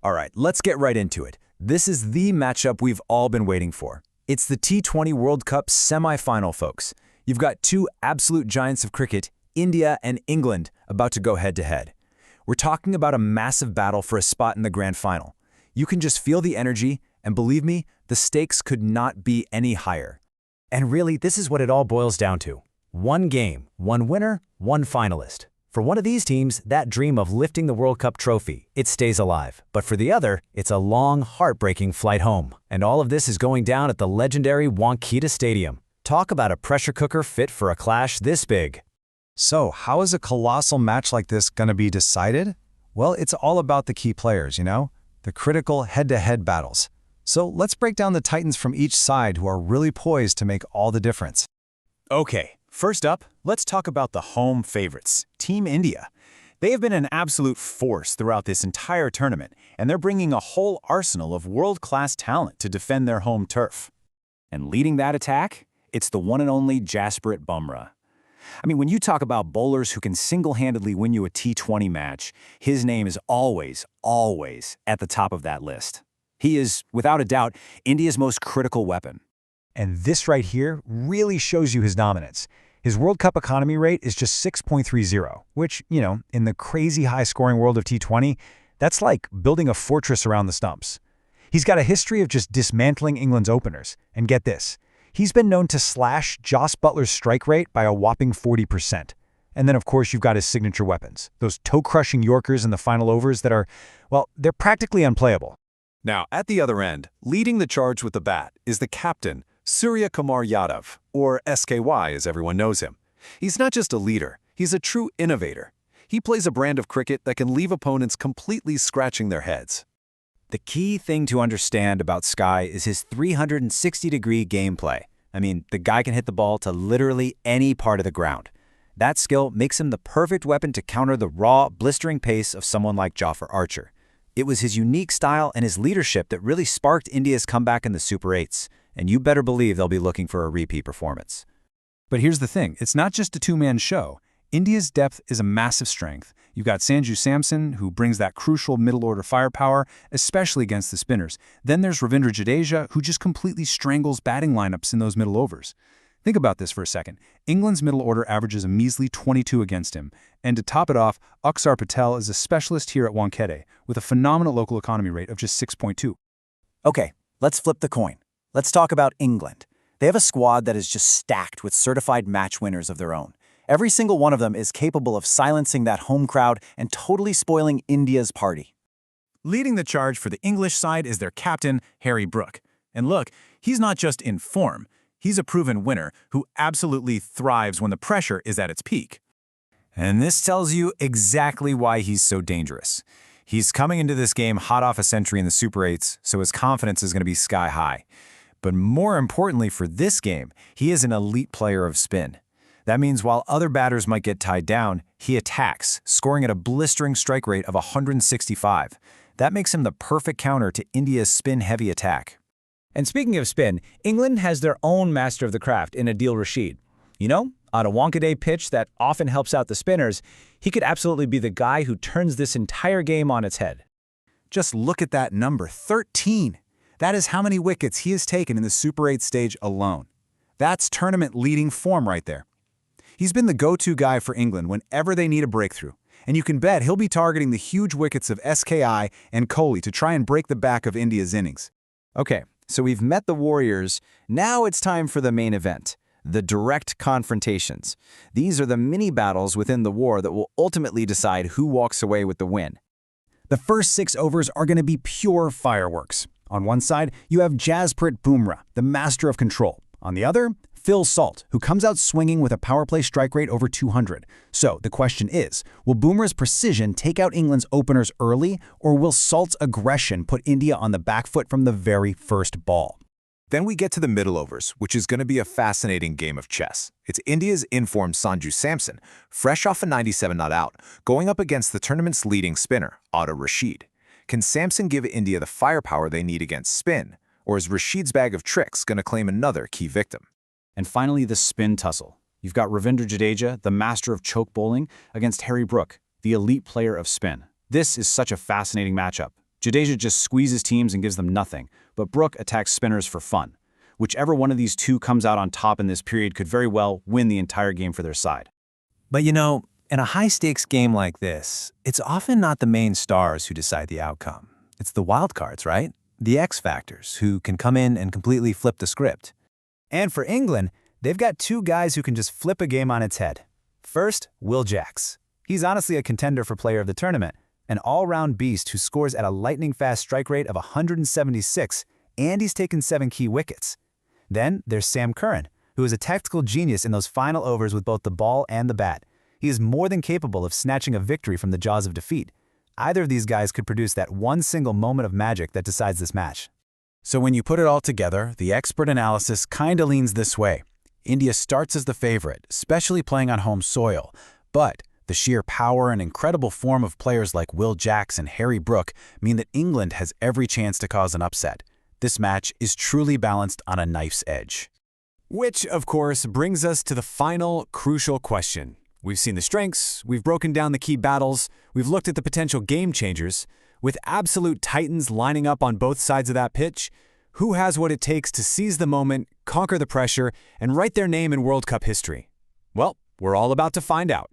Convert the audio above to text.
All right, let's get right into it. This is the matchup we've all been waiting for. It's the T20 World Cup semi-final, folks. You've got two absolute giants of cricket, India and England, about to go head-to-head. We're talking about a massive battle for a spot in the grand final. You can just feel the energy, and believe me, the stakes could not be any higher. And really, this is what it all boils down to. One game, one winner, one finalist. For one of these teams, that dream of lifting the World Cup trophy, it stays alive. But for the other, it's a long, heartbreaking flight home. And all of this is going down at the legendary Wankhede Stadium. Talk about a pressure cooker fit for a clash this big. So, how is a colossal match like this going to be decided? Well, it's all about the key players, the critical head-to-head battles. So let's break down the titans from each side who are really poised to make all the difference. Okay, first up, let's talk about the home favorites, Team India. They have been an absolute force throughout this entire tournament, and they're bringing a whole arsenal of world-class talent to defend their home turf. And leading that attack, it's the one and only Jasprit Bumrah. I mean, when you talk about bowlers who can single-handedly win you a T20 match, his name is always at the top of that list. He is, without a doubt, India's most critical weapon. And this right here really shows you his dominance. His World Cup economy rate is just 6.30, which, in the crazy high-scoring world of T20, that's like building a fortress around the stumps. He's got a history of just dismantling England's openers. And get this, he's been known to slash Jos Buttler's strike rate by a whopping 40%. And then, of course, you've got his signature weapons, those toe-crushing Yorkers in the final overs that are, well, they're practically unplayable. Now, at the other end, leading the charge with the bat is the captain, Surya Kumar Yadav, or SKY as everyone knows him. He's not just a leader, he's a true innovator. He plays a brand of cricket that can leave opponents completely scratching their heads. The key thing to understand about Sky is his 360-degree gameplay. I mean, the guy can hit the ball to literally any part of the ground. That skill makes him the perfect weapon to counter the raw, blistering pace of someone like Jofra Archer. It was his unique style and his leadership that really sparked India's comeback in the Super 8s, and you better believe they'll be looking for a repeat performance. But here's the thing, it's not just a two-man show. India's depth is a massive strength. You've got Sanju Samson, who brings that crucial middle-order firepower, especially against the spinners. Then there's Ravindra Jadeja, who just completely strangles batting lineups in those middle overs. Think about this for a second. England's middle order averages a measly 22 against him. And to top it off, Akshar Patel is a specialist here at Wankhede, with a phenomenal local economy rate of just 6.2. Okay, let's flip the coin. Let's talk about England. They have a squad that is just stacked with certified match winners of their own. Every single one of them is capable of silencing that home crowd and totally spoiling India's party. Leading the charge for the English side is their captain, Harry Brook. And look, he's not just in form. He's a proven winner who absolutely thrives when the pressure is at its peak. And this tells you exactly why he's so dangerous. He's coming into this game hot off a century in the Super 8s, so his confidence is going to be sky high. But more importantly for this game, he is an elite player of spin. That means while other batters might get tied down, he attacks, scoring at a blistering strike rate of 165. That makes him the perfect counter to India's spin-heavy attack. And speaking of spin, England has their own master of the craft in Adil Rashid. On a Wankhede pitch that often helps out the spinners, he could absolutely be the guy who turns this entire game on its head. Just look at that number, 13. That is how many wickets he has taken in the Super 8 stage alone. That's tournament-leading form right there. He's been the go-to guy for England whenever they need a breakthrough, and you can bet he'll be targeting the huge wickets of SKI and Kohli to try and break the back of India's innings. Okay, so we've met the Warriors. Now it's time for the main event, the direct confrontations. These are the mini-battles within the war that will ultimately decide who walks away with the win. The first 6 overs are going to be pure fireworks. On one side, you have Jasprit Bumrah, the master of control. On the other, Phil Salt, who comes out swinging with a power play strike rate over 200. So the question is, will Bumrah's precision take out England's openers early, or will Salt's aggression put India on the back foot from the very first ball? Then we get to the middle overs, which is going to be a fascinating game of chess. It's India's informed Sanju Samson, fresh off a 97 not out, going up against the tournament's leading spinner, Adil Rashid. Can Samson give India the firepower they need against spin, or is Rashid's bag of tricks going to claim another key victim? And finally, the spin tussle. You've got Ravindra Jadeja, the master of choke bowling, against Harry Brook, the elite player of spin. This is such a fascinating matchup. Jadeja just squeezes teams and gives them nothing, but Brooke attacks spinners for fun. Whichever one of these two comes out on top in this period could very well win the entire game for their side. But you know, in a high-stakes game like this, it's often not the main stars who decide the outcome. It's the wild cards, right? The X factors, who can come in and completely flip the script. And for England, they've got two guys who can just flip a game on its head. First, Will Jacks. He's honestly a contender for player of the tournament, an all-round beast who scores at a lightning-fast strike rate of 176, and he's taken 7 key wickets. Then there's Sam Curran, who is a tactical genius in those final overs with both the ball and the bat. He is more than capable of snatching a victory from the jaws of defeat. Either of these guys could produce that one single moment of magic that decides this match. So when you put it all together, the expert analysis kinda leans this way. India starts as the favorite, especially playing on home soil. But the sheer power and incredible form of players like Will Jacks and Harry Brooke mean that England has every chance to cause an upset. This match is truly balanced on a knife's edge. Which, of course, brings us to the final crucial question. We've seen the strengths, we've broken down the key battles, we've looked at the potential game changers. With absolute titans lining up on both sides of that pitch, who has what it takes to seize the moment, conquer the pressure, and write their name in World Cup history? Well, we're all about to find out.